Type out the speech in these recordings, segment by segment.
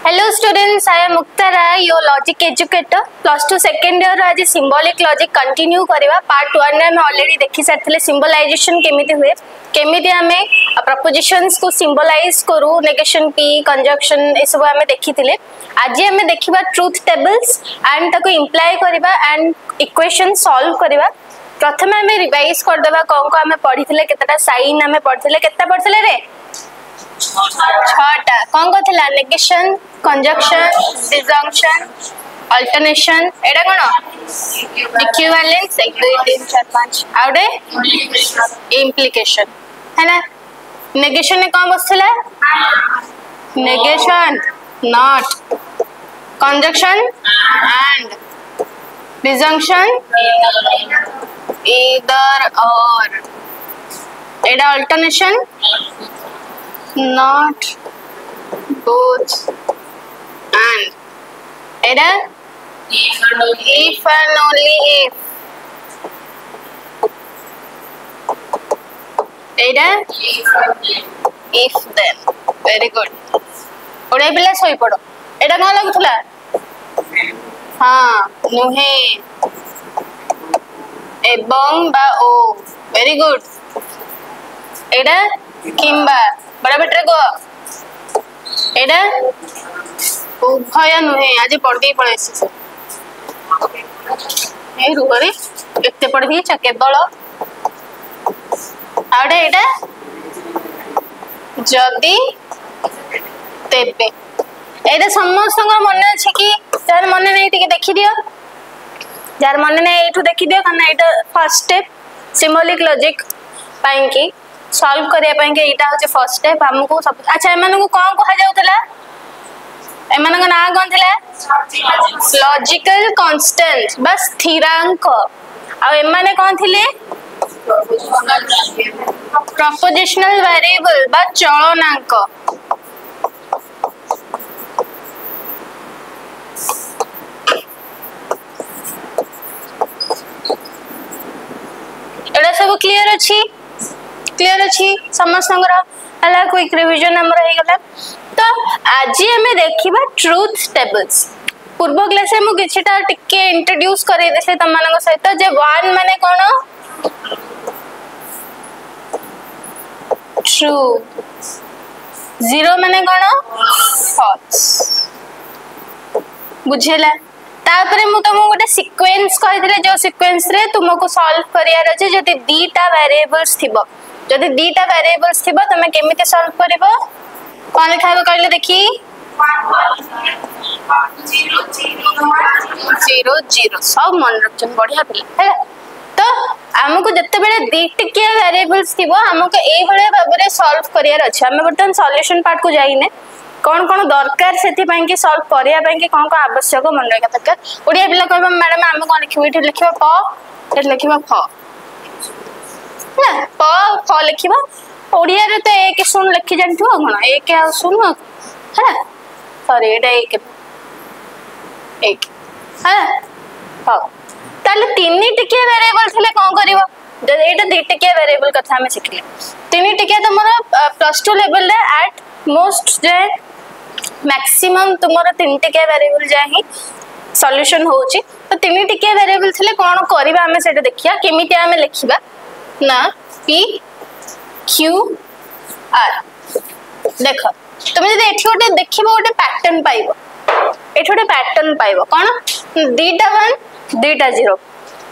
Hello students, I am Mukta Rai, your logic educator. Plus 2 second year आज symbolic logic continue करिवा. Part 1 रे हम already देखि सारथिले symbolization केमिति हुए, केमिति हमें propositions को symbolize करू, negation p, conjunction ए सब हमें देखिथिले. आज हमें देखिबा truth tables and ताको imply करिवा and equation solve करिवा. प्रथमे हमें रिवाइज कर देबा कोन को हमें पढिथिले केतटा साइन हमें पढिथिले केतटा पढिथिले रे छटा कौन को थिला नेगेशन कंजंक्शन डिसजंक्शन अल्टरनेशन एडा कोन इक्विवेलेंस 1 2 3 4 5 आउडे इंप्लिकेशन है ना नेगेशन ने कौन बसथिला negation not conjunction and disjunction either or एडा अल्टरनेशन not both and एडा if and only if एडा if then very good ओडे पिला सोई पड़ो एडा कोन लागुथला हां नुहे एबं बा ओ वेरी गुड एडा किंबा बड़ा बेटरे को एडा उभय नुहे आज पढ़ दे पळे से ए रुहरे एते पढ़ भी छ केवल आडे एडा जदी तेबे एडा समस्त मन अछि कि तार मन नै टिके देखि दियो जार मन नै एठु देखि दियो कना एटा first step symbolic logic pine की सॉल्व करिया पाइन के एटा होचे फर्स्ट स्टेप हमको सब अच्छा एमन को कोन कहा जाउतला एमन को ना कोन थिला लॉजिकल कांस्टेंट बस स्थिरांक आ एमने कोन थिले प्रोपोजिशनल वेरिएबल बा चलनांक एडा सब क्लियर अछि समस्तंगर हला क्विक रिवीजन हमर हे गला तो आज हमें देखिबा ट्रुथ टेबल्स पूर्व क्लास में मु किछटा टिके इंट्रोड्यूस करे देसे तमनक सहित जे 1 माने कोन ट्रू 0 माने कोन फॉल्स बुझेला तापरे मु तुमको गोटे सीक्वेंस कहि दिले जो सीक्वेंस रे तुमको सॉल्व करियार अछि जति दीटा वेरिएबल्स थिबो जति दीटा वेरिएबल्स थिबो तमे केमिति सॉल्व करबो कोन लिखाबो कहले देखि 0 0 सब मन रखन बढ़िया पिला है तो हमको जत्ते बेले दीटिकिया वेरिएबल्स थिबो हमको एई भले बाबरे सॉल्व करियार अछि हम बर्तन सॉल्यूशन पार्ट को जाइने कौन कौन दरकार सेति ପାଇଁ कि सॉल्व करिया ପାଇଁ कि कौन को आवश्यक मन रखा दरकार ओडिया पिला कहबा मैडम हम कोन लिखिबो इठ लिखिबा प इठ लिखिबा फ ना प लिखिबा ओडिया रे तो एक सुन लिखि जानथु कोन एक आ सुन है सॉरी एटा एक है हाँ ताले तीन टिकिया वेरिएबल थिले कोन करबो जब एटा दी टिकिया वेरिएबल कथा हम सिखले तीन टिकिया तमरो +2 लेवल रे एट मोस्ट जे मैक्सिमम तुमरो 3 टिकिया वेरिएबल जाय ही सॉल्यूशन होउची तो 3 टिकिया वेरिएबल थिले कोन करबा हमें सेटा देखिया केमिति हमें लिखिबा ना p q r देखो तुम जदि एठी ओटे देखिबो ओटे पैटर्न पाइबो एठी ओटे पैटर्न पाइबो कोन दीटा 1 दीटा 0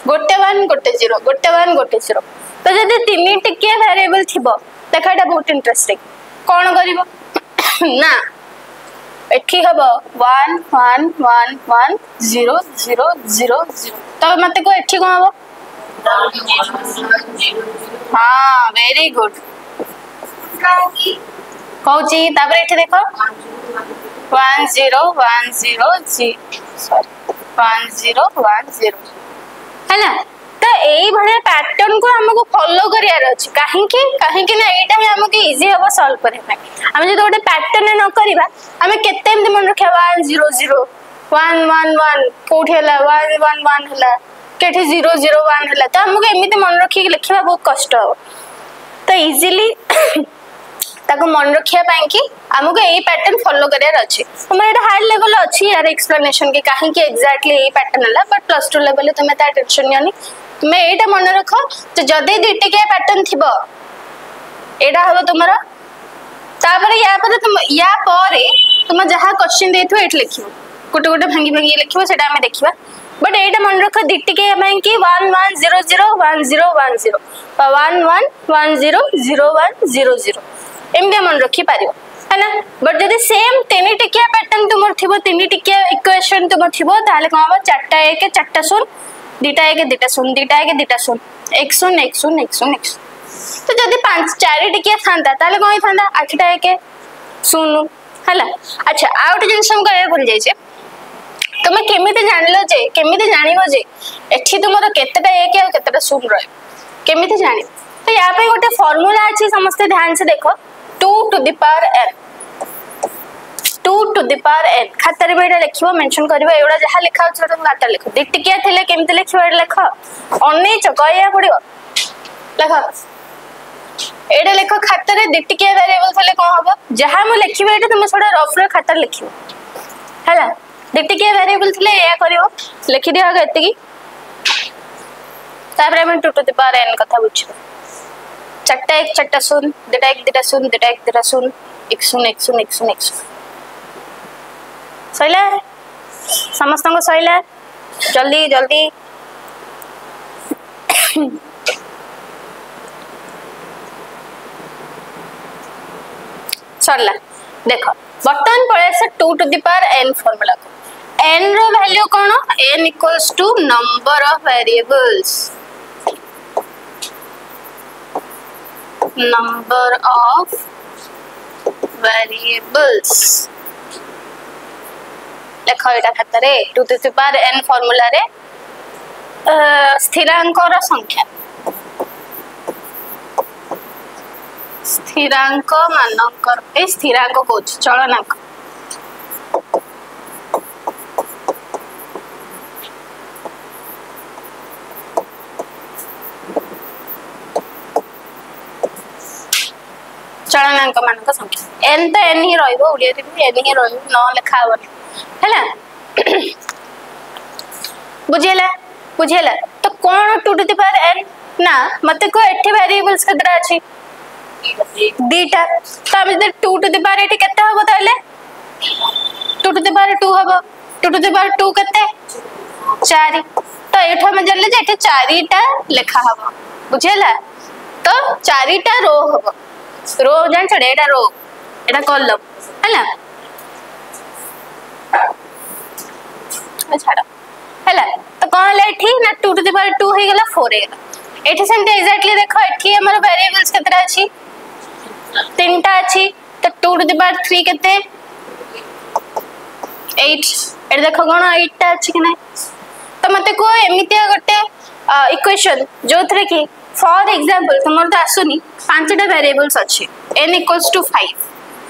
गोटे 1 गोटे 0 गोटे 1 गोटे 0 तो जदि 3 टिकिया वेरिएबल थिबो देखा एटा बहुत इंटरेस्टिंग कोन करिवो ना एठी हबो 1 1 1 1 0 0 0 0 तो मते को एठी को हबो हां वेरी गुड कहूची तापर एठी देखो 1 0 1 0 जी सॉरी 1 0 1 0 है ना तो एई भले पैटर्न को हमको फॉलो करियार अछि काहे कि ना एटा ही हमको इजी हबो सॉल्व करे पे हम जे गोटे पैटर्न न करबा हमें केते एमते मन रखा 1 0 0 1 1 1 कोठी हला 1 1 1 हला केठी 0 0 1 हला तो हमको एमिते मन रखी लिखिबा बहुत कष्ट हो तो इजीली ताको मन रखिया पाई कि हमको यही पैटर्न फॉलो करियार अछि तुम एटा हाई लेवल अछि यार एक्सप्लेनेशन के काहे कि एग्जैक्टली यही पैटर्न हला बट प्लस 2 लेवल तुम ता टेंशन नियनी तुम एटा मन रखो तो जदे दुटी के पैटर्न थिबो एटा हबो तुमरा तापर या परे तुम जहाँ क्वेश्चन देथो एट लिखियो गोटे गोटे भांगी भांगी लिखियो सेटा हमें देखिबा बट एटा मन रख दिट्टी के हमें कि 11001010 11100100 एमदे मन रखी पारियो है ना बट जदि सेम तीन टिकिया पैटर्न तुमर थिबो तीन टिकिया इक्वेशन तुमर थिबो ताले कोन हो 4टा 1 4टा 0 2टा 1 2टा 0 2टा 1 2टा 0 1 0 1 0 1 0 1 तो जदि 5 4 टिकिया थांता ताले कोन थांता 8टा 1 0 हला अच्छा आउट जिंस हम करे भूल जाई छे तुम केमिति जानलो जे केमिति जानिबो जे एठी तुमरो केतेटा 1 आ केतेटा 0 रहे केमिति जानि तो या पे गोटे फार्मूला अछि समस्त ध्यान से देखो 2 to the power n 2 to the power n खातर बेटा लिखिबो मेंशन करबो एडा जहा लिखा छ तुम खाता लिखो दिटिकिया थिले केमिति लिखिबो एडा लिखो अनै चकया पड़ियो लिखो एडा लिखो खातर दिटिकिया वेरिएबल थिले कोन हबो जहा मु लिखिबो एडा तुम थोड़ा रफ रे खाता लिखिबो हैला दिटिकिया वेरिएबल थिले या करियो लिखि दियो आगे एतिकी तापर हम 2 to the power n कथा बुझिबो 4टा 1 4टा 0 2टा 1 2टा 0 2टा 1 2टा 0 1 0 1 0 1 0 1 0 सइला समस्त को सइला जल्दी जल्दी सरला देखो बर्तमान पळे से 2 to the power n formula को n रो वैल्यू कोन n equals to number of variables number of variables लेखो एटा खातरे 2 to the power n formula रे स्थिरांक रो संख्या स्थिरांक मानकर ए स्थिरांक कोच चलनांक चलनांक मानक संख्या n तो n ही रहइबो उडिया रे भी n ही रहइबो न लिखा होनी हैला बुझेला तो कोन 2 to the power n ना मते को एठी वेरिएबल्स केतरा अछि दीटा तो हम इधर 2 to the power एठी केते होबो ताले 2 to the power 2 होबो 2 to the power 2 केते 4 तो एठा में जल्ले जे एठी 4टा लिखा होबो बुझेला तो 4टा रो होबो रो जान छड़े एटा रो एटा कॉलम हैला छाड़ा हैला तो कोन ले एठी ना 2 to the power 2 हे गेला 4 हे गेला एठी सेंते एग्जैक्टली देखो एठी हमर वेरिएबल्स केतरा अछि तीनटा अछि तो 2 to the power 3 केते 8 एटा देखो कोन 8 टा अछि कि नै तो मते को एमितिया गोटे इक्वेशन जोथरे की फॉर एग्जांपल तुमर तो आसुनी 5टा वेरिएबल्स अछि n इक्वल्स टू 5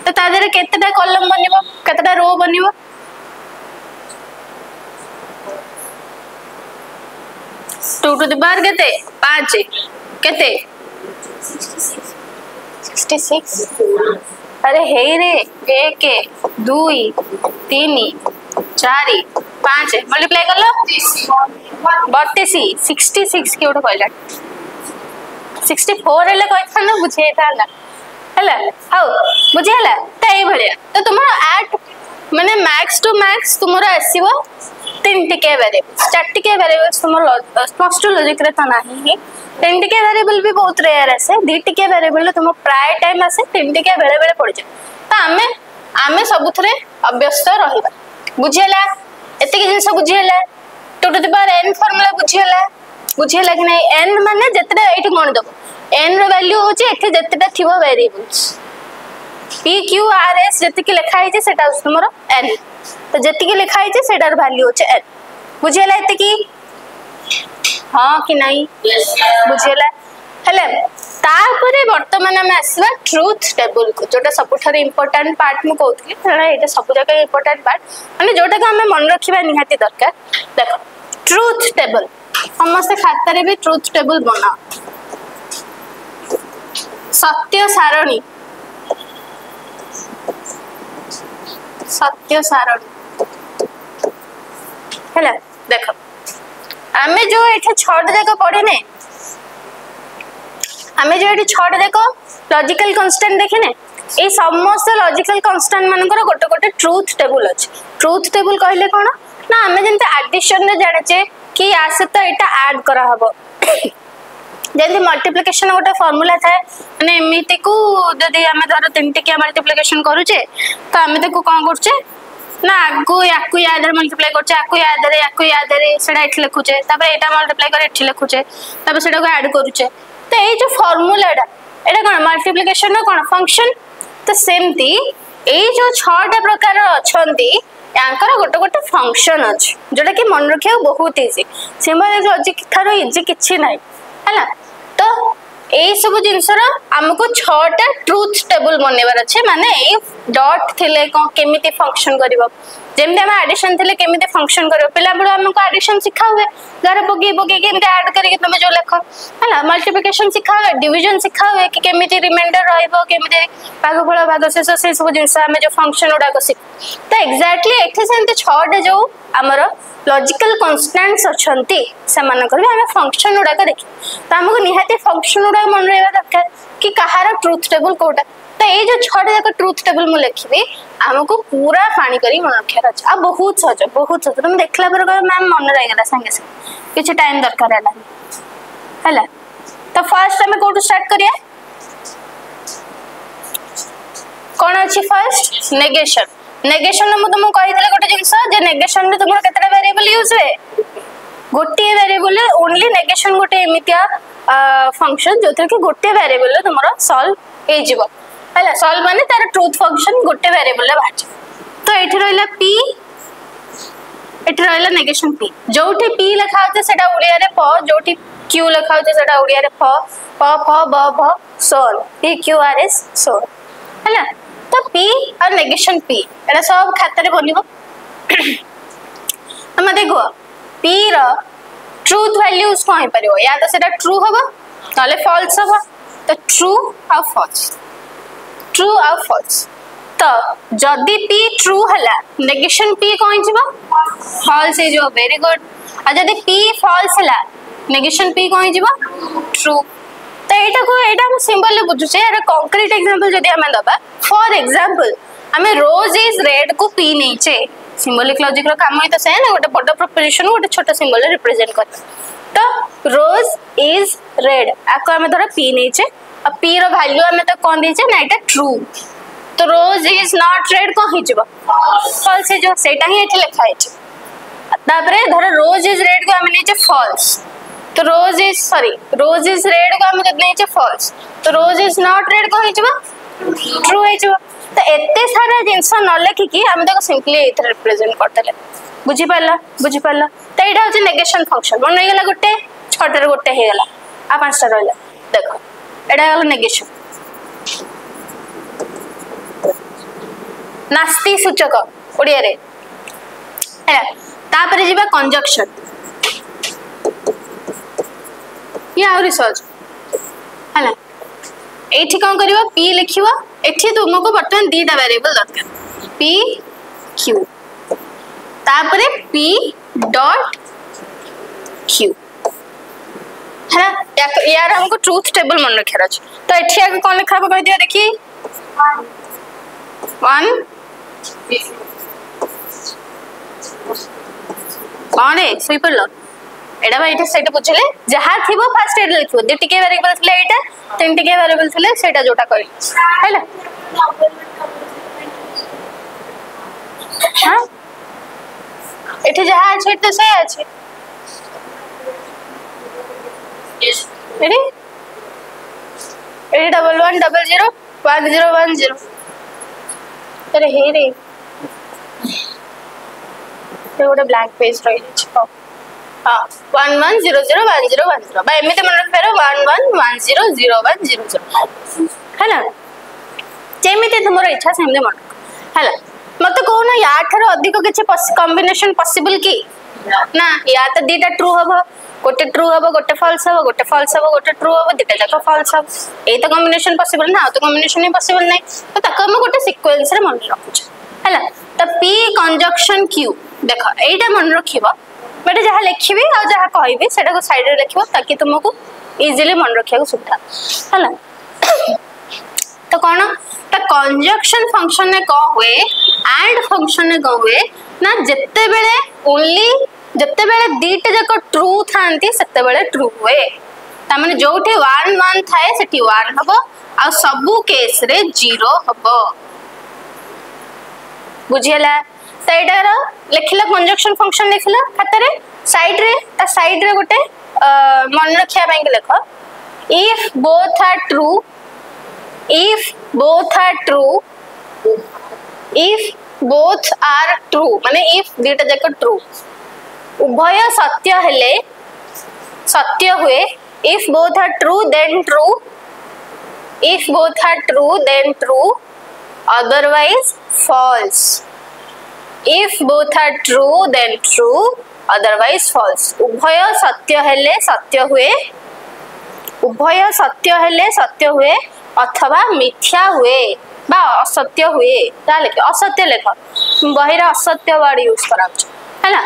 तो तादरे केतेटा column बनिबो केतेटा row बनिबो 2 to the power केते 5 केते 66 अरे हे रे 1 2 3 4 5 मल्टीप्लाई कर लो 32 66 के ओटा कहला 64 हेले कोइ खाना बुझे थाला हला हाउ बुझे हला तई भलिया तो तुमरो ऐट माने मैक्स टू मैक्स तुमरो आसीबो 3 टिके वेरिएबल 4 टिके वेरिएबल्स तुमरो स्पष्ट लॉजिक रे त नाही ही 3 टिके वेरिएबल भी बहुत रेयर आसे 2 टिके वेरिएबल तुम प्राय टाइम आसे 3 टिके बेले बेले पड़ जाय तो आमे सबुथरे अभ्यस्त रहिबा बुझेला एतिके जिंस बुझेला 2 to the power n formula बुझेला कि नहीं n माने जतरा एठी कोन दबो n रो वैल्यू होची एठी जतरा थिबो variables p q r s जति के लिखा है जे सेटा तुमरो n तो जति के लिखा है जे सेटार वैल्यू होची n बुझेला एतिकी हां कि नहीं बुझेला हेले तापरे वर्तमान में आसीबा ट्रुथ टेबल को जोटा सबठारे इंपोर्टेंट पार्ट मु कहउथली सेटा एटा सब जगह इंपोर्टेंट पार्ट माने जोटा को हमें मन रखिबा निहाती दरकार देखो ट्रुथ टेबल समस्त खाता रे भी ट्रुथ टेबल बना सत्य सारणी सत्य सारणी है देख आम जो ये छठ जाक पढ़े आम जो ये छठ जाक लॉजिकल कांस्टेंट देखे ये समस्त लॉजिकल कांस्टेंट मानकर गोटे गोटे ट्रूथ टेबल अच्छे ट्रूथ टेबल कहले कौन ना आम जमी एडिशन रे जाने कि या सहित यहाँ ऐड करा हबो जैसे मल्टीप्लिकेशन गोटे फॉर्मूला थाए माने एमती को जदि आम धर 3 टिकिया मल्टीप्लिकेशन करूचे तो आम कौन करुचे ना आगु या मल्टीप्लाई करके से लिखुचे यहाँ मल्टीप्लाई कर लिखुचे ऐड करुचे तो ये जो फॉर्मूला यहाँ कौन मल्टीप्लिकेशन कौन फंक्शन तो सेमती ये जो 6टा प्रकार अच्छा यांकर गोटे गोटे फंक्शन अच्छे जोटा कि मन रखा बहुत easy symbolic logic Thar easy किसी ना है तो यही सब जिनसर आमको 6टा ट्रूथ टेबल बनइबार अच्छे माने ये डॉट थिले केमिति फंक्शन करिवो जेमते हम एडिशन थिले केमिति फंक्शन करिवो पिला बेलो हमको एडिशन सिखा हुए घर पगे पगे केमिति ऐड करके तुम जो लेख है मल्टीप्लिकेशन सिखा हुए डिवीजन सिखा हुए कि केमिति रिमाइंडर रहइबो केमिति भागफल भागशेष से सब जिनस आमे जो फंक्शन गुडा सिख तो एक्जाक्टली एठी सेंते 6टा जो हमर लॉजिकल कांस्टेंट्स अच्छंती से मानकर भी हमें फंक्शन गुडा देखि तो हमको निहाती फंक्शन गुडा मन रहबा दरकार कि कहार ट्रूथ टेबल कोटा तो ये जो 6टा जाक ट्रूथ टेबल मु लिखिबी हमको पूरा पानी करी मन रखियार अछि आ बहुत सहज तुम देखला पर मैम मन रह गला संगे संगे किछ टाइम दरकार हैला तो फर्स्ट हमें कोटू स्टार्ट करिया कौन अच्छी फर्स्ट नेगेशन नेगेशन में तुमको कही गोटे जिनस नेगेशन में तुम केतटा वेरिएबल यूज हुए गोटे वेरिएबल ओनली नेगेशन गोटे एमितिया फंक्शन जो कि गोटे वेरिएबल तुम सॉल्व हो है सॉल्व माने तार ट्रूथ फंक्शन गोटे वेरिएबल बाहर तो ये रहा पी ये रहा नेगेशन पी जोठी पी लिखा होते सेटा ओडिया रे प जोठी क्यू लिखा होते सेटा ओडिया रे फ प फ ब भ सोल पी क्यू आर एस सोल है तो पी और नेगेशन पी एटा सब खाते बनब तुम देखो पी रो ट्रूथ वैल्यूज कौन हो या तो सेटा ट्रू हम ना फॉल्स हम तो ट्रू और फॉल्स तो जदि पी ट्रू हला नेगेशन पी कौन जीवो फॉल्स हे जो वेरी गुड आ जदि पी फॉल्स हला नेगेशन पी कौन जीवो ट्रू तो एटा हम सिंबल ले बुझुचे यार कंक्रीट एग्जांपल जदि हम दबा फॉर एग्जांपल हमें रोज इज रेड को पी नीचे सिंबॉलिक लॉजिक रो काम ही तो से ना गोटे बड़ प्रोपोजिशन गोटे छोटा सिंबल रिप्रेजेंट कर तो रोज इज रेड आको हम धर पी नीचे अब पी रो वैल्यू हमें तो कौन दीचे ना एटा ट्रू तो रोज इज नॉट रेड कौन ही जीवो फॉल्स हे जो सेटा ही एठी लिखा है तापरे धर रोज इज रेड को हम नीचे फॉल्स तो रोज इज रेड को हम नीचे फॉल्स तो रोज इज नॉट रेड कौन ही जीवो ट्रू हे जो तो एते सारा जिनस न लिखिकी आम सिंपली ये रिप्रेजेंट करते बुझी पाला तो यहाँ हूँ नेगेशन फंक्शन मन रहीगला गोटे 6टार गोटे होगा आ 5टा रहा देख यहाँ गला नेगेशन नास्ति सूचक ओडिया रे है तापर जीवा कंजक्शन ये आउरी सहज है एठी कौन करिवो पी लिखिवो एठी तुमको बर्तमान 2टा वेरिएबल दरकार पी क्यू तापरे पी डॉट क्यू है यार हमको ट्रूथ टेबल मन रखियार अछि तो एठी आगे कौन लिखा कह दिया देखी 1 कौन है सुई पड़लो एडा भाई एटा सेटा पूछले जहा थिबो फर्स्ट एड लिखो 2 टिके वेरिएबल थिले एटा 3 टिके वेरिएबल थिले सेटा जोटा करी हैला हां एठी जहा अछि तो से अछि रेडी 81101010 अरे हे रे ये गोटे ब्लैंक पेज रही छ हाँ 11001010 भाई एमती मन रखिपार 11100100 है ना जमीती तुम इच्छा से मन है मत कहना या अधिक किसी कॉम्बिनेशन पॉसिबल कि ना या तो 2टा ट्रू हम गोटे ट्रू हम गोटे फॉल्स हम गोटे फॉल्स हम गोटे ट्रू हम 2टा जाक फॉल्स हम ये तो कॉम्बिनेशन पॉसिबल ना तो कॉम्बिनेशन ही पॉसिबल नहीं तो हम गोटे सीक्वेंस रे मन रखुछ है तो P कंजक्शन Q देख एटा मन रखिबो मैं जहाँ लिखी और जहाँ कहबी सेटा को साइड रे लिखिबो ताकि तुमको इजीली मन रखिया को सुविधा हला तो कौन तो कंजक्शन फंक्शन ने कौन हुए एंड फंक्शन ने कौन हुए ना जिते बेले ओनली जिते बेले दीटा जाक ट्रू थांती सेते बेले ट्रू हुए ता माने जोठी 1 1 थाए सेठी 1 हबो आ सबु केस रे 0 हबो बुझियला तो एटार लिखिला कंजक्शन फंक्शन लिखिला खाता रे साइड रे गोटे मन रखिया बैंक लिख if both are true माने if दीटा जाक ट्रू उभय सत्य हेले सत्य हुए if both are true then true otherwise false if both are true then true otherwise false उभय सत्य हेले सत्य हुए अथवा मिथ्या हुए बा असत्य हुए ताले असत्य लेख बहिरा असत्य वर्ड यूज कराउछ हैला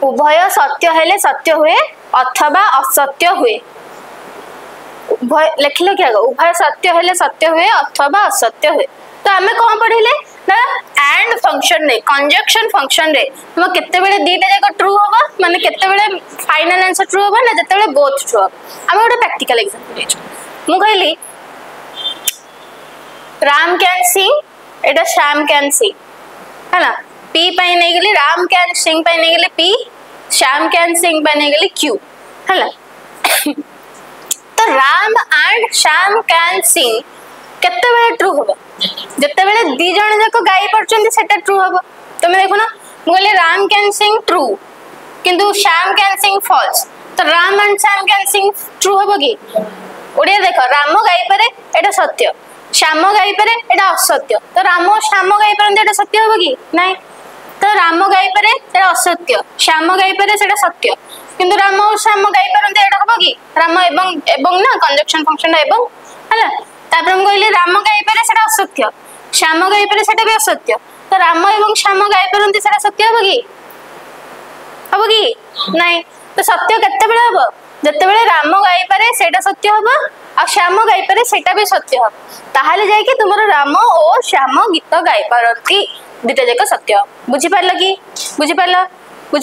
उभय सत्य हेले सत्य हुए अथवा असत्य हुए लिखले क्या उभय सत्य हेले सत्य हुए अथवा असत्य हुए तो आमे कौन पढ़िले ना एंड फंक्शन रे कंजक्शन फंक्शन रे हम केते बेले दीटा जाक ट्रू होबा माने केते बेले फाइनल आंसर ट्रू होबा ना जते बेले बोथ ट्रू होबा हम ओटा प्रैक्टिकल एग्जांपल देछ मु कहली Ram can sing Etah Shyam can sing है ना पी पाई नहीं गेली राम कैन सिंग पाई नहीं गेली पी श्याम कैन सिंग पाई नहीं गेली क्यू है ना तो Ram and Shyam can sing केते बेले ट्रू होबा जते बेले दी जण जाक गाई पड़चंती सेटा ट्रू होबा तुम देखो ना मु कहले राम कैन सिंग ट्रू किंतु श्याम कैन सिंग फॉल्स तो Ram and Shyam can sing true होबा की ओडिया देखो राम गाई पारे एटा सत्य श्याम गाई पारे एटा असत्य तो राम श्याम गाई पारंते एटा सत्य होबा की नाही तो राम गाई पारे एटा असत्य श्याम गाई पारे सेटा सत्य किंतु राम और श्याम गाई पारंते एटा होबा की राम एवं ना कंजक्शन फंक्शन एवं हला तापर हम कहले राम गाई पारे सेटा असत्य श्याम गाई पारे सेटा भी असत्य तो राम एवं श्याम गाई पारंते सेटा सत्य होबा की नाही तो सत्य केते बेले होबो जते बेले राम गाई पारे सेटा सत्य होबो आ श्याम गाई पारे सेटा भी सत्य होबो ताहाले जाय कि तुमरो राम और श्याम गीत गाई पारंती दिटा जाक सत्य बुझी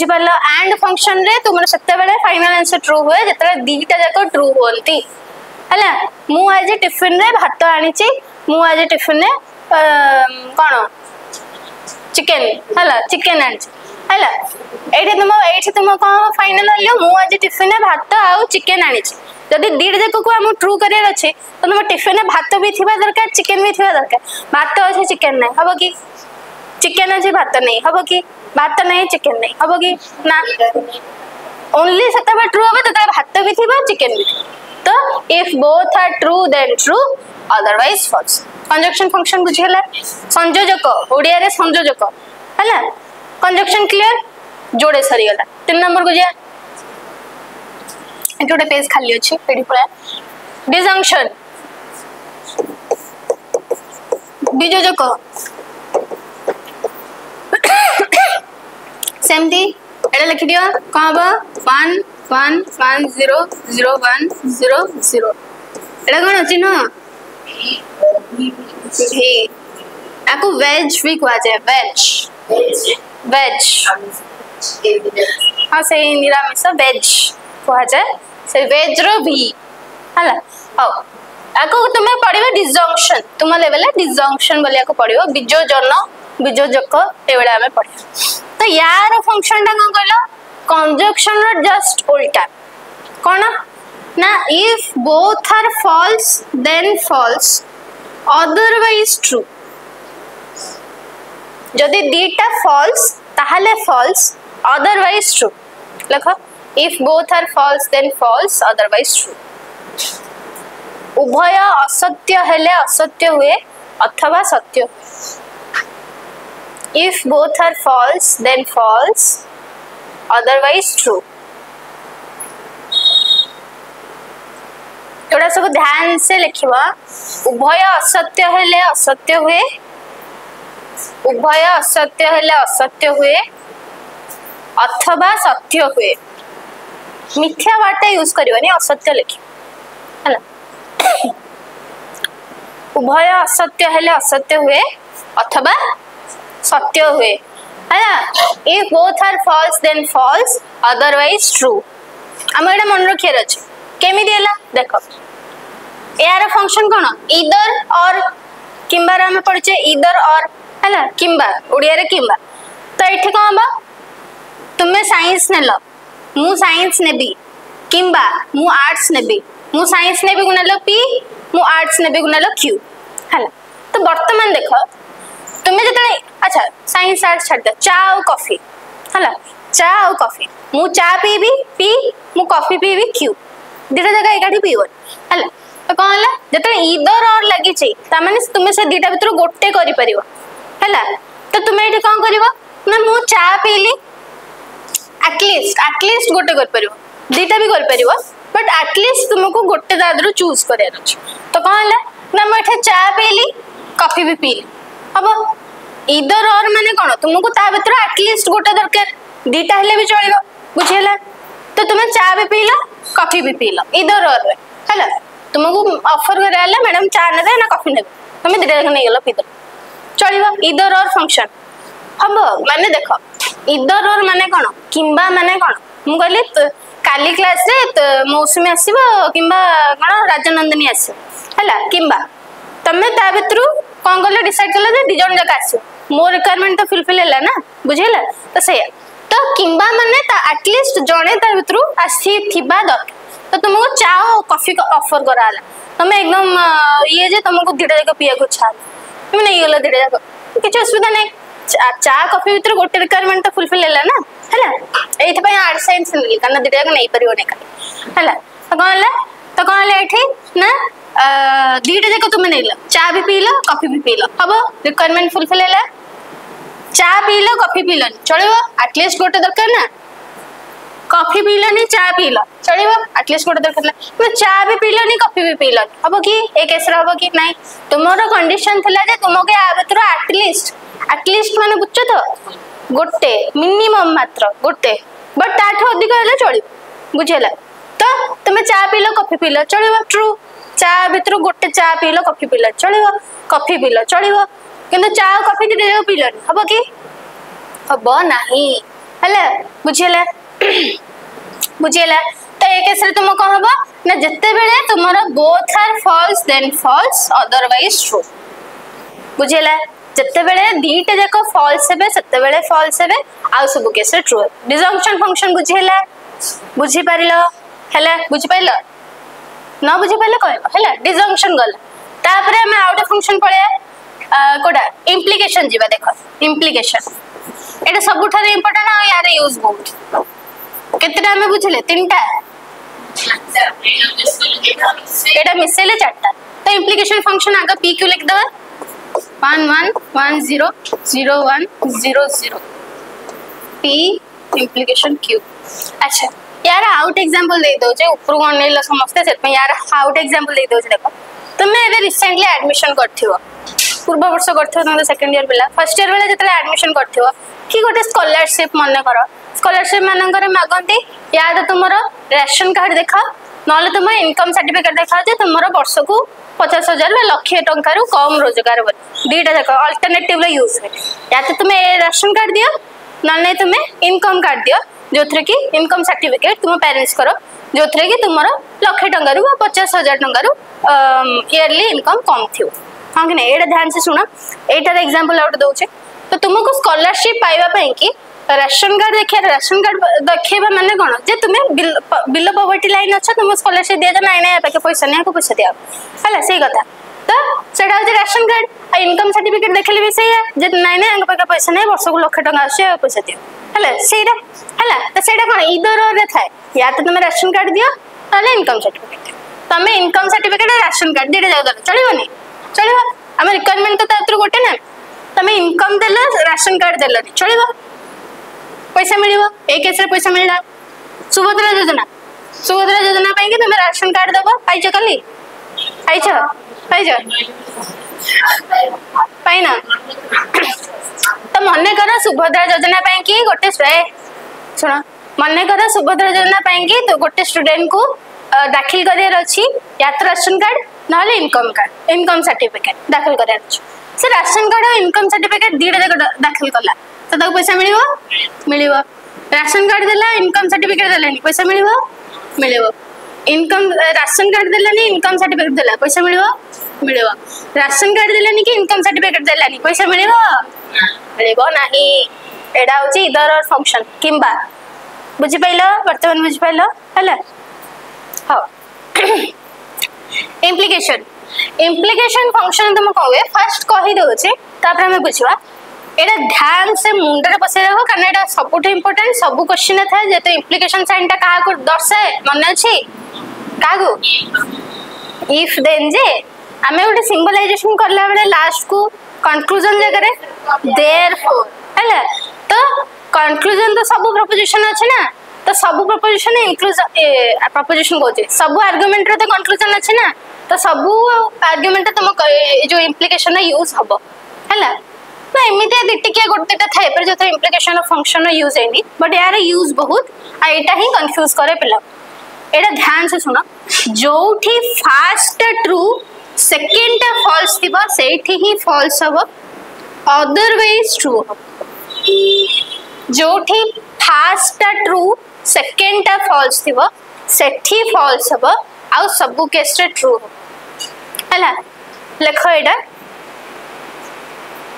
पारला एंड फंक्शन रे तुमरो सत्य बेले फाइनल आंसर ट्रू हुए जते दीटा जाक ट्रू होंती हला मु आज टिफिन रे भात आनीची मु आज टिफिन रे कोन चिकन हला चिकन आनीची हला एठी तुम कोन फाइनल लियो मु आज टिफिन रे भात आ चिकन आनीची जदि दीड जाक को हम ट्रू करियर अछि तो तुम टिफिन रे भात भी थिबा दरकार चिकन भी थिबा दरकार भात अछि चिकन नै हबो की चिकन अछि भात नै हबो की भात नै चिकन नै हबो की ना ओनली सतबा ट्रू होबे त भात भी थिबा चिकन भी तो if both are true then true otherwise false conjunction function बुझियला संयोजक ओडिया रे संयोजक हला कंजक्शन क्लियर जोड़े सरी गला 3 नंबर को जा एटोडे पेज खाली अछि पेडी पळा डिजंक्शन वियोजक सेमती एडा लिखि दियो कहबा 1 1 1 0 0 1 0 0 एडा कोन अछि न हे आपको वेज भी कहा जाए वेज हाँ से निरामिष वेज कहा जाए से वेज रो भी हला हाउ आको तुमे पढिबो डिजंक्शन तुम लेवल डिजंक्शन बोलिया को पढिबो वियोजन वियोजक एवडा हमें पढिबो तो यार फंक्शन टा कोन कहलो कंजक्शन रो जस्ट उल्टा कोन ना if both are false then false otherwise true जदि दीटा फॉल्स ताहले फॉल्स अदरवाइज ट्रू लिखो if both are false then false otherwise true उभय असत्य हेले असत्य हुए अथवा सत्य if both are false then false otherwise true थोड़ा सब ध्यान से लिखिबा उभय असत्य हेले असत्य हुए उभय असत्य हेले असत्य हुए अथवा सत्य हुए मिथ्या वार्ता यूज करनी असत्य लिखी है उभय असत्य हेले असत्य हुए अथवा सत्य हुए है ना if both are false then false otherwise true आम एटा मन रखियार अच्छे केमी देख यार फंक्शन कौन इदर और किंबार आम पढ़े इदर और है किंबा ओडिया रे किंबा तो ये कौन हम तुम्हें साइंस नेल मु साइंस नेबी किंबा मु आर्ट्स नेबी मु साइंस नेबी गुणल पी मु आर्ट्स नेबी गुणल क्यू है तो वर्तमान देख तुम्हें जो अच्छा साइंस आर्ट्स छाड़ चा और कॉफी है चा और कॉफी मु चा पीबी पी मु कॉफी पीबी क्यू दुटा जगह एकाठी पीवन है तो कौन है जो इदर और लगी तुम्हें से दुटा भर गोटे है तो तुम्हें ये कौन कर ना मु चा पीली एटलिस्ट गोटे कर दुटा भी कर बट एटलिस्ट तुमको गोटे दादर चूज कर तो कौन है ना मुझे चा पीली कॉफी भी पीली हम इदर और माने कौन तुमको ता भर एटलिस्ट गोटे दरकार दुटा हेले भी चलो बुझेगा तो तुम्हें चा भी पील कॉफी भी पील इदर और है तुमको ऑफर कर मैडम चा ने ना कॉफी ने तुम्हें दुटा जाक नहीं गल पीद चलो इदर और फंक्शन हम माने देख इदर और माने कौन किंबा माने कौन मु कहली काली क्लास रे मौसुमी आसब कि कौन राजनंदिनी आसला किंबा तुम्हें ता भर कौन कल डिसाइड कल दिज जाक आस मो रिक्वायरमेंट तो फुलफिल है ना बुझेगा तो सही तो किंबा माने एटलिस्ट जड़े भर आसी दरकार तो तुमको चा और कॉफी को ऑफर करा तुम्हें एकदम ये जे तुमको दुटा जाक पीया इच्छा तुम नहीं गल दुटा जाक किसी असुविधा नहीं चा कॉफी भर गोटे रिक्वायरमेंट तो फुलफिल है ना है ये आर्ट साइंस नहीं कारण दुटा जाक नहीं पार है तो कौन है ये ना दुटा जाक तुम्हें नहीं चा भी पील कॉफी भी पील हम रिक्वायरमेंट फुलफिल है चा पील कॉफी पीलन चलो एटलिस्ट गोटे दरकार ना कॉफी पीलनी चा पील चलो एटलिस्ट गोटे दरकार चा भी पीलनी कॉफी भी पीलन हम कि एक हम कि ना तुम कंडीशन थी तुमको या भर एटलिस्ट माने बुझ तो गोटे मिनिमम मात्र गोटे बट ताठू अधिक है चलो बुझेगा तो तुम्हें चा पील कॉफी पील चलो ट्रू चा भर गोटे चा पील कॉफी पील चलो कॉफी पील चलो किंतु चा और कॉफी दुटा पीलनी हम कि हम ना बुझेगा बुझेगा तो ये केस तुम कौन हम ना जिते बेले तुम both are false then false otherwise true बुझेगा जिते बेले दुटा जाक फॉल्स हे सेते बेले फॉल्स हे आउ सब केस ट्रू डिजंक्शन फंक्शन बुझेगा बुझी पारिल है बुझी पाइल न बुझी पाइल कह डिजंक्शन गला तापर आम आउ फंक्शन पड़े कोटा इम्प्लिकेशन जीवा देख इम्प्लिकेशन एटा सबुठारे इंपोर्टेंट आ यार यूज बहुत केतेटा हमें बुझले तीनटा एटा मिसेले चारटा तो इम्प्लिकेशन फंक्शन आगे पी क्यू लिख दबा 1 1 1 0 0 1 0 0 पी इम्प्लिकेशन क्यू अच्छा यार आउट एग्जांपल दे दो जे ऊपर कोन नेला समझते से यार आउट एग्जांपल दे दो जे देखो तुम एबे रिसेंटली एडमिशन करथियो पूर्व वर्ष करथियो तुम सेकंड ईयर पिला फर्स्ट ईयर बेले जतले एडमिशन करथियो कि गोटे स्कॉलरशिप मन कर स्कॉलरशिप मानकर मागंती या तो तुम रेशन कार्ड देखा ना तुम इनकम सर्टिफिकेट देखा तुम वर्ष को 50,000 लक्षे टंकार कम रोजगार दुटा जाक अल्टरनेटिव यूज हुए या तो तुम रेशन कार्ड दियो ना नहीं तुम इनकम कार्ड दियो जो थे कि इनकम सर्टिफिकेट तुम पेरेंट्स करो जो थे कि तुम लक्षे टंकार 50,000 टंकार इयरली इनकम कम थी हाँ कि नहीं ये ध्यान से शुण एटार एग्जांपल आउट दौचे तो तुमको स्कॉलरशिप पाइबा कि रेशन कार्ड देखिए रेशन कार्ड देखा माने कौन जे तुम्हें बिलो पॉवर्टी लाइन अच्छा तुम स्कॉलरशिप दिया ना ना पाखे पैसा नहीं पैसा दिया है सही कथा तो सेटा हूँ रेशन कार्ड इनकम सर्टिफिकेट देखले भी सही है ना ना पाखे पैसा नहीं वर्ष को लक्ष टका आस पैसा दियो है सहीटा है तो सहीटा कौन इधर थाए या तो तुम रेशन कार्ड दियो ना इनकम सर्टिफिकेट तुम इनकम सर्टिफिकेट रेशन कार्ड दुटा जाक चलो चलो आम रिक्वायरमेंट तो गोटे ना तुम इनकम देल रेशन कार्ड देल चलो पैसा मिल केस पैसा मिलला सुभद्रा योजना तुम राशन कार्ड दब पाइच कल पाइच पाइच पाइना तो मन कर सुभद्रा योजना कि गोटे शुण मन कर सुभद्रा योजना कि तो गोटे स्टूडेंट को दाखिल करार अच्छी या तो राशन कार्ड ना इनकम सर्टिफिकेट दाखिल करार अच्छे से राशन कार्ड और इनकम सर्टिफिकेट दीटा जाक दाखिल कला तो पैसा मिल राशन कार्ड देला इनकम सर्टिफिकेट देलानी पैसा मिल इनकम राशन कार्ड देलानी इनकम सर्टिफिकेट देला पैसा मिल राशन कार्ड देलानी कि इनकम सर्टिफिकेट देलानी पैसा मिल नहीं एडा हूँ इधर और फंक्शन किंबा बुझिपाइल बर्तमान बुझिपाइल है हाँ इम्प्लिकेशन फंक्शन तुम कौन हुए फर्स्ट कही दौचे आम बुझा एटा ध्यान से मुंडे पसई रख कारण एटा सबुठ इम्पोर्टेंट सब क्वेश्चन था जेते इम्प्लिकेशन साइन टा क्या दर्शाए मन अच्छी क्या इफ देन जे आम गोटे सिंबलाइजेशन करला बेले लास्ट को कंक्लूजन जगह देयरफॉर है तो कंक्लूजन तो सब प्रोपोजिशन अच्छे ना तो सब प्रोपोजिशन इंक्लूजन प्रोपोजिशन कहते सब आर्गुमेंट रे तो कंक्लूजन अच्छे ना तो सब आर्गुमेंट तुम जो इम्प्लिकेशन यूज हम है तो एमती दिटिकिया गोटेटा थाए पर जो इम्प्लिकेशन फंक्शन यूज है बट यार यूज बहुत यहाँ ही कन्फ्यूज करे पिला एटा ध्यान से सुनो जो फास्ट ट्रू सेकेंड फॉल्स थी सेठी ही फॉल्स हम अदरवाइज ट्रू हम जो फास्ट ट्रू सेकेंड फॉल्स थी सेठी फॉल्स हम आउ सब केस ट्रू हम है लेख एटा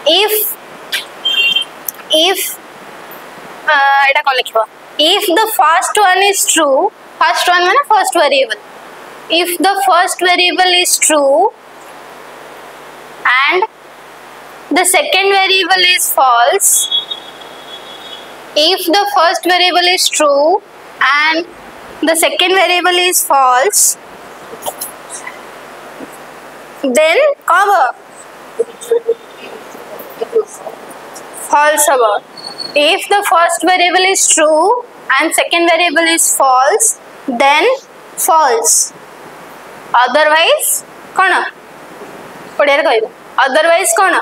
if एटा कौन लिखो if the first one is true first one माने first variable if the first variable is true and the second variable is false if the first variable is true and the second variable is false then कब false about if the first variable is true and second variable is false then false otherwise कौन पढ़िया कहब otherwise कौन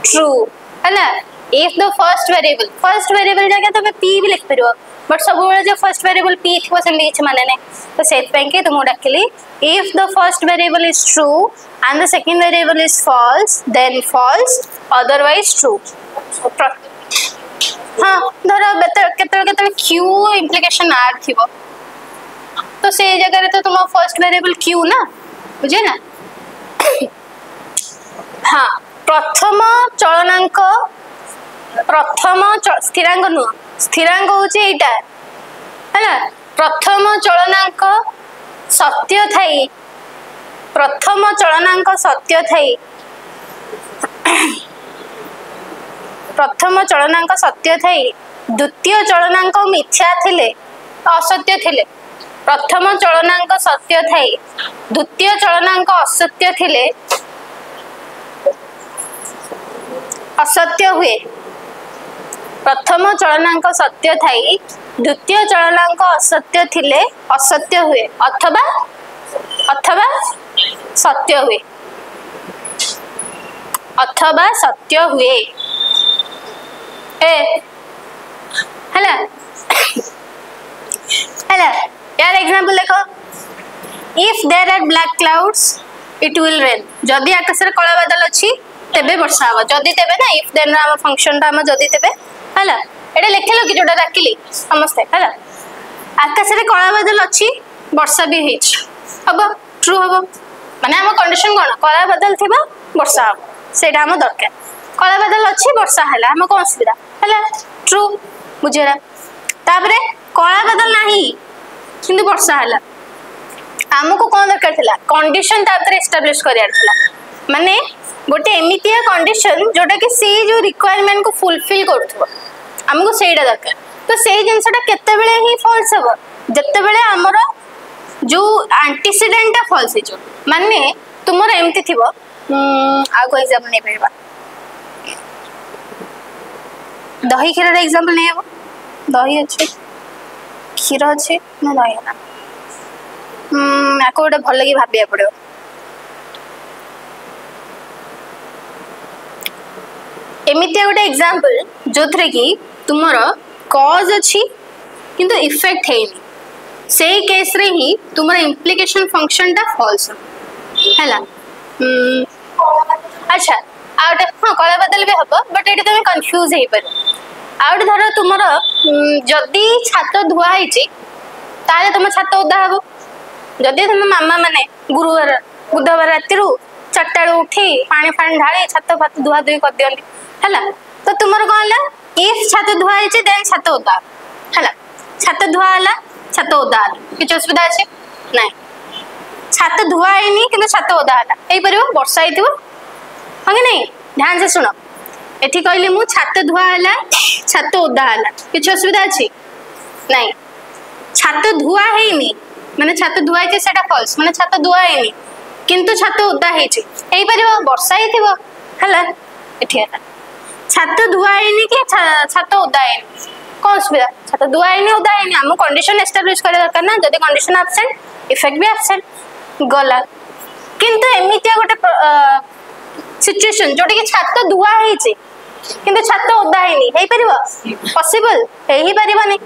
true है ना if the first variable जगह तुम p भी लिख पार बट सब जो फर्स्ट वेरिएबल p थी सेमती किसी माने ना तो से तुमको डाकिली if the first variable is true and the second variable is false then false otherwise true हाँ धर केते क्यू इम्प्लिकेशन आर थी तो से जगह तो तुम फर्स्ट वेरिएबल क्यू ना बुझे ना हाँ प्रथम चलनांक स्थिरांक नुह स्थिरांक हूँ यहाँ है प्रथम चलनांक सत्य थाई प्रथम चलनांक सत्य थाई प्रथम चलनांक सत्य थाई द्वितीय चलनांक मिथ्या थिले असत्य थिले प्रथम चलनांक सत्य थाई द्वितीय चलनांक असत्य थिले असत्य हुए प्रथम चलनांक सत्य थाई द्वितीय चलनांक असत्य थिले असत्य हुए अथवा अथवा सत्य हुए अथवा सत्य हुए है यार एग्जांपल देखो if there are black clouds it will rain जदि आकाश रे कला बादल अछि तेबे वर्षा हो जदि तेबे ना इफ देन हम फंक्शन ता हम जदि तेबे हला एटा लिखलो कि जोटा डाकिली समस्ते हला आकाश रे कला बादल अछि वर्षा भी हेछ अब ट्रू हबो माने हम कंडीशन कोन कला बादल थिबा वर्षा हो सेटा हम दरकार कला बादल अछि वर्षा हला हम कोन सुविधा हला ट्रू बुझेरा ताबरे कला बादल नाही किंतु वर्षा हला हमको कौन दरकार थिला कंडीशन ताबरे एस्टैब्लिश करियार थिला माने गोटे एमितिया कंडीशन जोटा कि से जो रिक्वायरमेंट को फुलफिल करथबो हमको सेटा दरकार तो से जिंसटा केते बेले ही फॉल्स हबो जत्ते बेले हमरो जो एंटीसीडेंट फॉल्स हिजो माने तुमरो एमति थिबो आ को एग्जांपल नै परबा दही खीर रे एग्जांपल नै हबो दही अछि खीर अछि ना दही ना आको गोटे भल लगी भाबिया पड़ो एमितिया गोटे एग्जांपल जो थरे कि तुमर कॉज अच्छी किंतु इफेक्ट हेनी से केस रे ही तुमर इम्प्लिकेशन फंक्शन टा फॉल्स हैला। अच्छा आउट हाँ कला बदल भी हम बट ये तुम कन्फ्यूज हो पार आउट धर तुमर जदि छात धुआ होती तुम छात ओदा हम जदि तुम मामा माने गुरुवार बुधवार राति 4टा उठी पानी फाणी ढाली छात फात धुआ धुई कर दियंती हैला। तो तुमर कौन है इफ छात धुआ होती देन छात ओदा हैला छात धुआ है छात ओदा किसी असुविधा अच्छे ना छात धुआ है कि छात ओदा है वर्षा हो हाँ कि नहीं ध्यान से शुण एठी कहली मु छात धुआ है छात ओदा है किसी असुविधा अच्छी नहीं छात धुआ है माने छात धुआ है सेटा फॉल्स माने छात धुआ है किंतु छात ओदा है वर्षा है एठी छात धुआ है कि छात ओदा है कौन सुविधा छात धुआ है ओदा है आम कंडीशन एस्टाब्लिश कर दरकार ना जदि कंडीशन एब्सेंट इफेक्ट भी एब्सेंट गला किंतु एमितिया गोटे सिचुएशन जोटी कि छात धुआ है किंतु छात ओदा है पॉसिबल हो पारिबनी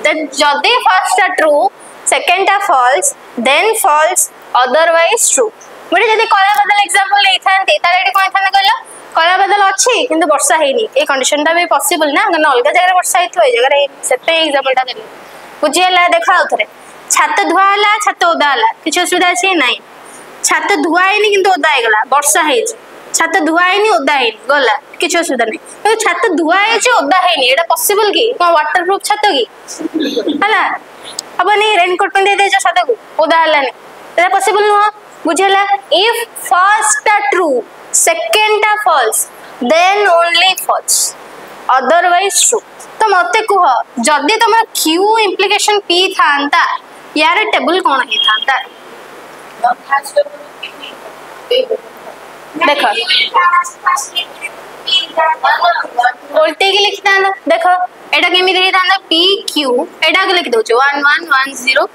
जदि फर्स्ट टा ट्रू सेकंड टा false then false otherwise true मुझे जदि कला बदल एग्जांपल ले थांती ताले एटी कोन थाना कहला कला बदल अच्छी किंतु वर्षा हेनी ए कंडीशन टा भी पॉसिबल ना गन अलग जगह वर्षा हेथो ए जगह रे सेते एग्जांपल टा देली बुझियला देखा उथरे छात धुआ हला छात ओदा हला किछ असुविधा अछि नाही छात धुआ हेनी किंतु ओदा हे गला वर्षा हे छात धुआ हेनी ओदा हेनी गला किछ असुविधा नहीं तो छात धुआ हे ओदा हेनी एटा पॉसिबल की को वाटरप्रूफ छात की हला अब नहीं रेनकोट पे दे छात को ओदा हला नहीं एटा पॉसिबल नो बुझला इफ फर्स्ट टा ट्रू सेकंड टा false then only false otherwise true. तो मते कह जदि तुम क्यू इम्प्लिकेशन पी थांता यार टेबल कौन ही थांता देख उल्टे की लिखी था देख एटा केमी लिखी था पी क्यू एटा को लिखि दउछ 1 1 1 0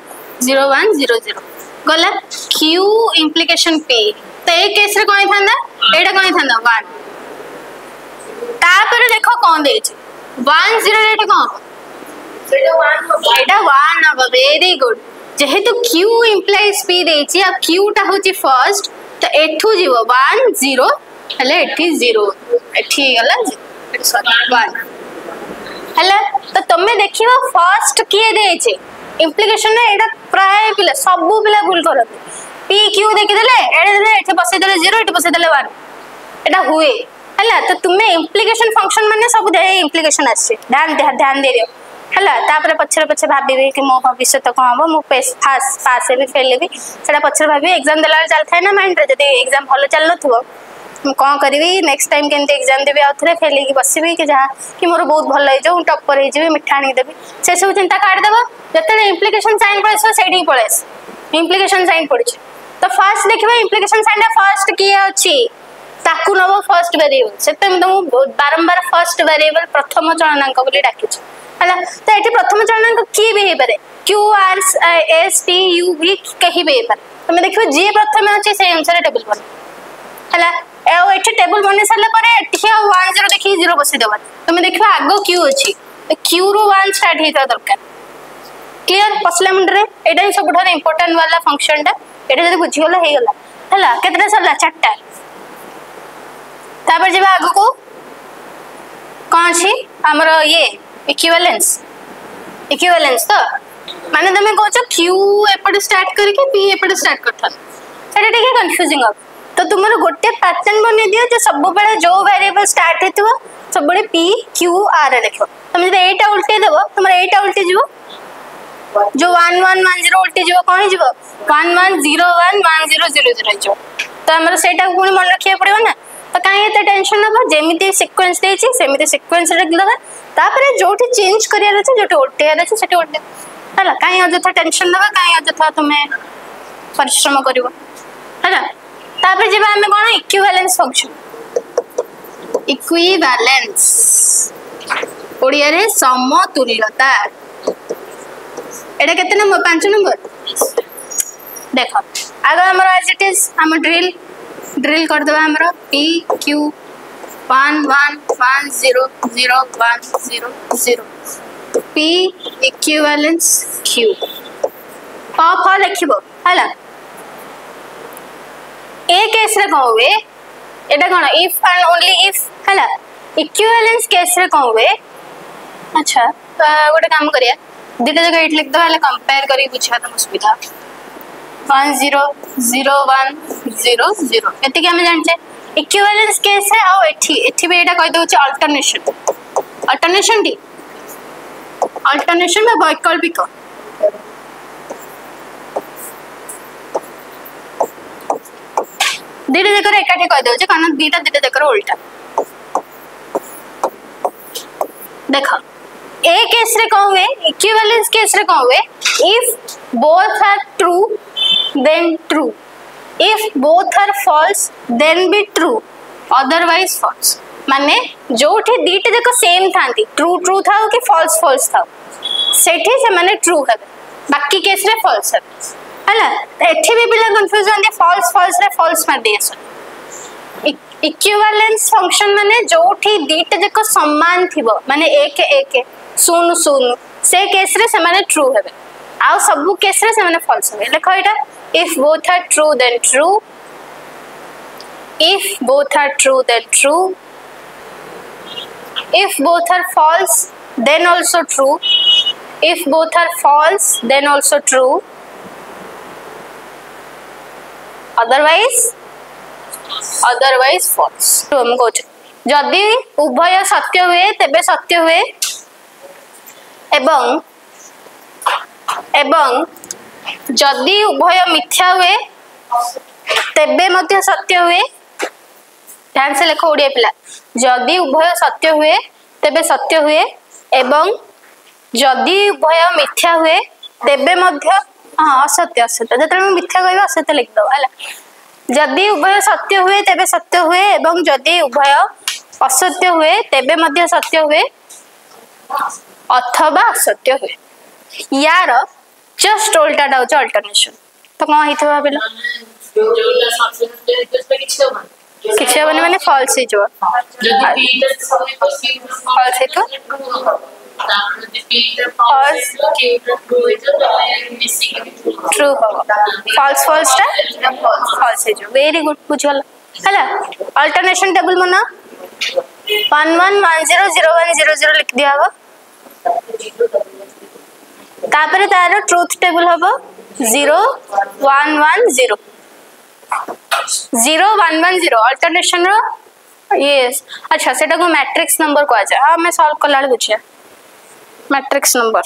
0 1 0 0 गला क्यू इम्प्लिकेशन पी तो ए केस रे कोन थांदा एटा कोन थांदा 1 तापर देखो कोन देछ 1 0 एटा कोन एटा 1 अब वेरी गुड जेहेतु क्यू इम्प्लाइज पी देछि अब क्यू टा होछि फर्स्ट तो एठू जीवो 1 0 हले एठी 0 एठी गला सॉरी 1 हला तो तमे देखिबो फर्स्ट किए देछि इम्प्लिकेशन ने एटा प्राय पिला सब पिला भूल करत पी क्यू देखि देले एडे देले एठी बसे देले 0 एठी बसे देले 1 एटा हुए हला तो तुमे इम्प्लिकेशन फंक्शन माने सब दे इम्प्लिकेशन आछे ध्यान दे दियो हला तापर पछरे पछे भाबी कि मो भविष्य तो कहबो मो पास भी फेल भी सेटा पछरे भाबी एग्जाम देला चल थाय ना माइंड रे जदी एग्जाम भलो चल नथुवो मु कोन करबी नेक्स्ट टाइम केनते एग्जाम देबी आउथरे फेल की बसबी कि जहा कि मोर बहुत भलो हे जो टॉपर हे जेबी मिठा आनी देबी से सब चिंता काट देबो जते इम्प्लिकेशन साइन पड़े सेठी पड़े इम्प्लिकेशन साइन पड़छ तो फर्स्ट देखबो इम्प्लिकेशन साइन रे फर्स्ट की अछि ताकू नबो फर्स्ट वेरिएबल सेते तुम बारंबार फर्स्ट वेरिएबल प्रथम चलनांक बोली डाकिछ हला तो एठी प्रथम चलनांक की भी हे पारे Q R S T U भी कही भी हे पारे तुम देखिबो जे प्रथम अछि से अनुसार टेबल बन हला ए एठी टेबल बने साला परे एठी 1 0 देखि 0 बसि देबा तुम देखिबो आगो क्यू अछि तो क्यू रो 1 स्टार्ट हेता दरकार क्लियर पसला मुंड रे एटा ही सबठारे इंपोर्टेंट वाला फंक्शन टा एटा जदी बुझी गला हे गला हला केतरा सरला 4टा तापर जेबा आगो को कोन छी हमर ये इक्विवेलेंस तो माने तमे कहछ क्यू एपटे स्टार्ट करके पी एपटे स्टार्ट करथन सेटा ठीक है कंफ्यूजिंग अब तो तुमर गोटे पैटर्न बने दियो जो सब बेले जो वेरिएबल स्टार्ट हेतबो सब बेले पी क्यू आर लिखो तुम जदि एटा उल्टे देबो तुमर एटा उल्टे जीवो जो 1 1 1 0 उल्टे जीवो कोन जीवो 1 1 0 1 1 0 0 0 जीवो तो हमर सेटा कोन मन रखिया पड़िबो ना तो काहे एते टेंशन नबो जेमिति सीक्वेंस देछि सेमिति सीक्वेंस रख दबा तापरे जोठी चेंज करिया रहछ जोठी उल्टे रहछ सेठी उल्टे हला काहे अजथा टेंशन नबा काहे अजथा तुमे परिश्रम करिवो हला तापरे जेबा हमें कोन इक्विवेलेंस फंक्शन इक्विवेलेंस ओडिया रे समतुल्यता एटा केते नंबर 5 नंबर देखो आगे हमर एज इट इज हम ड्रिल कर दबा हमर p q 1 1 1 0 0 1 0 0 P equivalence Q फ लिखिबो हला ए केस रे कौन हुए एटा कौन इफ एंड ओनली इफ हला इक्विवेलेंस केस रे कौन हुए अच्छा गोटे काम करिया दीटा जगह एट लिख दो हला कंपेयर करी बुझा त सुविधा 1 0 0 1 0 0 एति के हम जानचे इक्विवेलेंस केस है आ एठी भी एटा कहि दउछ अल्टरनेशन डी अल्टरनेशन में वैकल्पिक दीटा जकर एकाठी कहि दउछ कारण दीटा जकर उल्टा देखो ए केस रे कौन हुए इक्विवेलेंस केस रे कौन हुए if both are true then true if both are false then be true otherwise false माने जोठी दीटा जक सेम थांती ट्रू ट्रू थाओ कि फॉल्स फॉल्स थाओ सेठी से माने ट्रू हेबे बाकी केस रे फॉल्स हेबे हला एठी भी पिला कंफ्यूज होंदे फॉल्स फॉल्स रे फॉल्स मार दियस इक्विवेलेंस फंक्शन माने जोठी दीटा जक समान थिबो माने एक एक शून्य शून्य से केस रे से माने ट्रू हेबे आ सब केस रे से माने फॉल्स हेबे देखो एटा if both are true then true if both are true then true if both are false then also true if both are false then also true otherwise false हम कहते जदि उभय सत्य हुए तेबे सत्य हुए एवं जदि उभय मिथ्या हुए तेबे मध्य सत्य हुए ध्यान से लिखो ओडिया पिला जदि उभय सत्य हुए तेबे सत्य हुए एवं जदि उभय मिथ्या हुए तेबे मध्य हाँ असत्य असत्य जतरे मैं मिथ्या कहबा असत्य लिख दो हला जदि उभय सत्य हुए तेबे सत्य हुए एवं जदि उभय असत्य हुए तेबे मध्य सत्य हुए अथवा असत्य हुए यार जस्ट उल्टा डाउच अल्टरनेशन तो कौन हिथबा भाबिलो जोटा सबसे किछ होबनी माने फॉल्स ही जो जदी फॉल्स है तो ट्रू हो फॉल्स फॉल्स टा फॉल्स है जो वेरी गुड बुझल हला अल्टरनेशन टेबल मना 1 1 1 0 0 1 0 0 लिख दिया हो तापर तार ट्रूथ टेबल हबो 0 1 1 0 0 1 1 0 अल्टरनेशन रो यस अच्छा सेटा को मैट्रिक्स नंबर को आ जाए हां मैं सॉल्व करला बुझिया मैट्रिक्स नंबर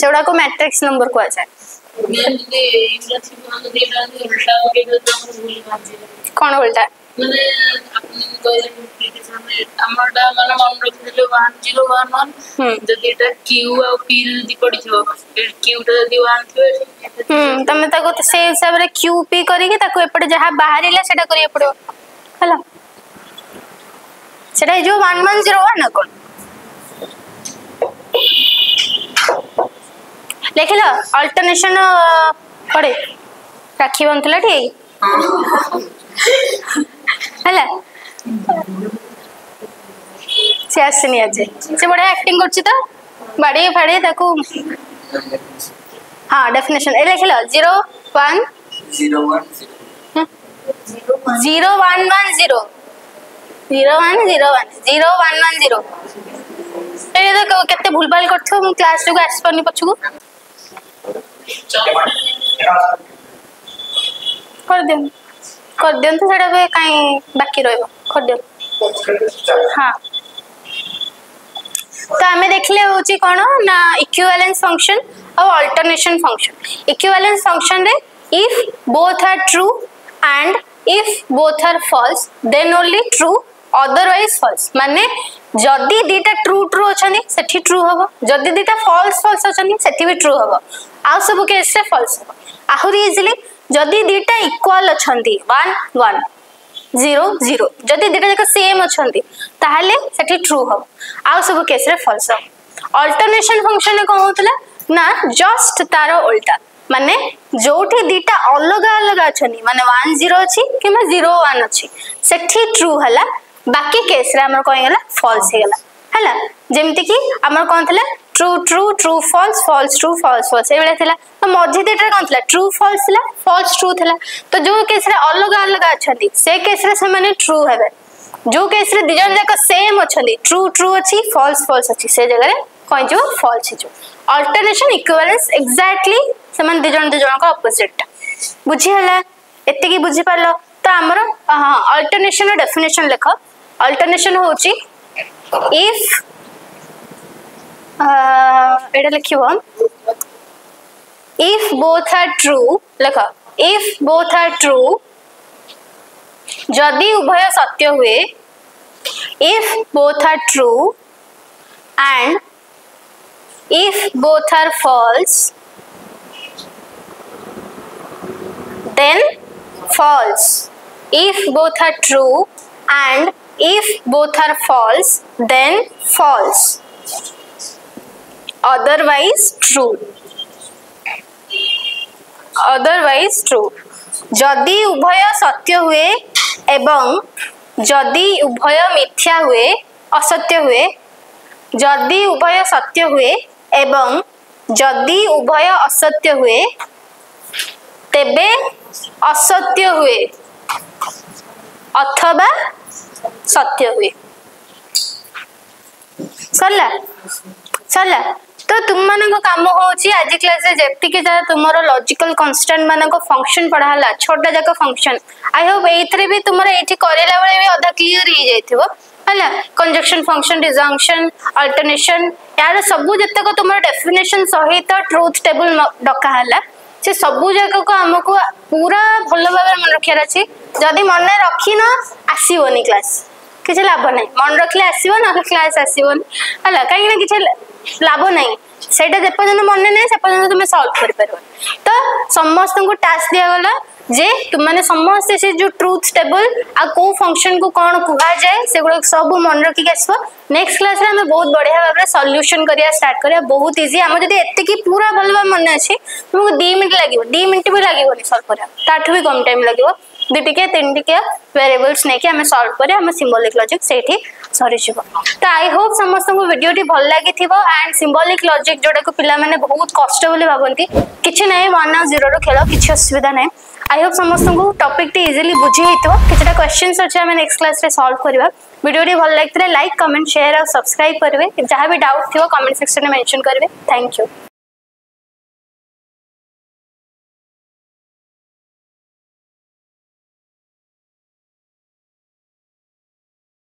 सेटा को मैट्रिक्स नंबर को आ जाए कौन उल्टा माने हमरडा माने मन रखिले 1 0 1 1 जदि एटा q आ p जदि पड़ी छो q टा जदि 1 थियो तमे ताको से हिसाब रे q p करी के ताको एपटे जहा बाहरिला सेटा करिया पड़ो हला सेटा जो 1 1 0 1 ना कोन लेखिला अल्टरनेशन पड़े राखी बनतला ठीक हला से आसनी आज से बड़ा एक्टिंग करछि तो बाड़ी फाड़ी ताको हां डेफिनेशन ए लिखलो 0 1 0 1 0 1 1 0 0 1 0 1 0 1 1 0 ए तो केते भूलभाल करथो मु क्लास को आस पनी पछकू कर दियन तो सेटा बे काई बाकी रहबो कर दियन हां तो हमें देखले होची कोन ना इक्विवेलेंस फंक्शन और अल्टरनेशन फंक्शन इक्विवेलेंस फंक्शन रे if both are true and if both are false then only true otherwise false माने जदी दीटा ट्रू ट्रू अछनी सेठी ट्रू हबो जदी दीटा फॉल्स फॉल्स अछनी सेठी भी ट्रू हबो आ सब केस से फॉल्स हबो आहुरी इजीली जदी दीटा इक्वल अछंती 1 1 0 0 जदी दीटा जक सेम अछंती ताहले सेठी ट्रू हबो आ सब केस रे फॉल्स हबो अल्टरनेशन फंक्शन कोन होतला ना जस्ट तारो उल्टा माने जोठी दीटा अलग अलग अछनी माने 1 0 अछि किमा 0 1 अछि सेठी ट्रू हला बाकी केस रे हमर कोइ गला फॉल्स हे गला हला जेमति कि हमर कोन थला true true true false false true false false ए बेले थला तो मझी देटा कोन थला ट्रू फॉल्स थला फॉल्स ट्रू थला तो जो केस रे अलग अलग अछनी से केस रे से माने ट्रू हेबे जो केस रे दिजन जाक सेम अछनी ट्रू ट्रू अछि फॉल्स फॉल्स अछि से जगह रे कोन जो फॉल्स हिजो अल्टरनेशन इक्विवेलेंस एग्जैक्टली समान दिजन का ऑपोजिट बुझी हला एते की बुझी पालो तो हमर हां अल्टरनेशन रो डेफिनेशन लिखो अल्टरनेशन होची if Etah लिखिबो if both are true लिखो if both are true जदि उभय सत्य हुए if both are true and if both are false then false if both are true and if both are false then false otherwise true जदि उभय सत्य हुए एवं जदि उभय मिथ्या हुए असत्य हुए जदि उभय सत्य हुए एवं जदि उभय असत्य हुए तेबे असत्य हुए अथवा सत्य हुए सरला सरला तो तुम मानक काम होची आज क्लास रे जेति के जा तुमरो लॉजिकल कांस्टेंट मानक फंक्शन पढ़ाला छोटा जाक फंक्शन आई होप एथरे भी तुमरो एठी करेला बेले भी आधा क्लियर ही जाइथिबो हला कंजक्शन फंक्शन डिजंक्शन अल्टरनेशन यार सब जते को तुमरो डेफिनेशन सहित ट्रूथ टेबल डका हला से सब जगह को हमको पूरा भलो भाबे मन रखियार अछि जदी मन रखी न आसीबोनी क्लास किछ लाभ नै मन रखले आसीबो न क्लास आसीबोनी हला काई ना किछ लाभ नै सेटा जे पर्यंत मन नै से पर्यंत तुम सॉल्व कर परबो तो समस्त को टास्क दिया गला जे तुम माने समस्त से जो ट्रूथ टेबल आ को फंक्शन को कोन कुहा जाय से गुलो सब मन रखी के आसबो नेक्स्ट क्लास रे हम बहुत बढ़िया भाबरे सॉल्यूशन करिया स्टार्ट करिया बहुत इजी हम जदी एत्ते की पूरा भलवा मन अछि तुमको 2 मिनिट लागिवो 2 मिनिट भी लागिवोनी सॉल्व करिया ताठु भी कम टाइम लागिवो दुटिके तीनटिके वेरिएबल्स ने के हम सॉल्व करिया हम सिंबॉलिक लॉजिक सेठी सॉरी छिबो तो आई होप समस्त को वीडियो टी भल लागि थिबो एंड सिंबॉलिक लॉजिक जोडा को पिला माने बहुत कष्ट बोली भाबंती किछ नै 1 और 0 रो खेलो किछ असुविधा नै आई होप समस्त को टॉपिक टी इजीली बुझी हितो किछटा क्वेश्चंस अछि हम नेक्स्ट क्लास रे सॉल्व करबा वीडियो टी भल लागतरे लाइक कमेंट शेयर और सब्सक्राइब करबे जहां भी डाउट थिबो कमेंट सेक्शन में मेंशन करबे थैंक यू।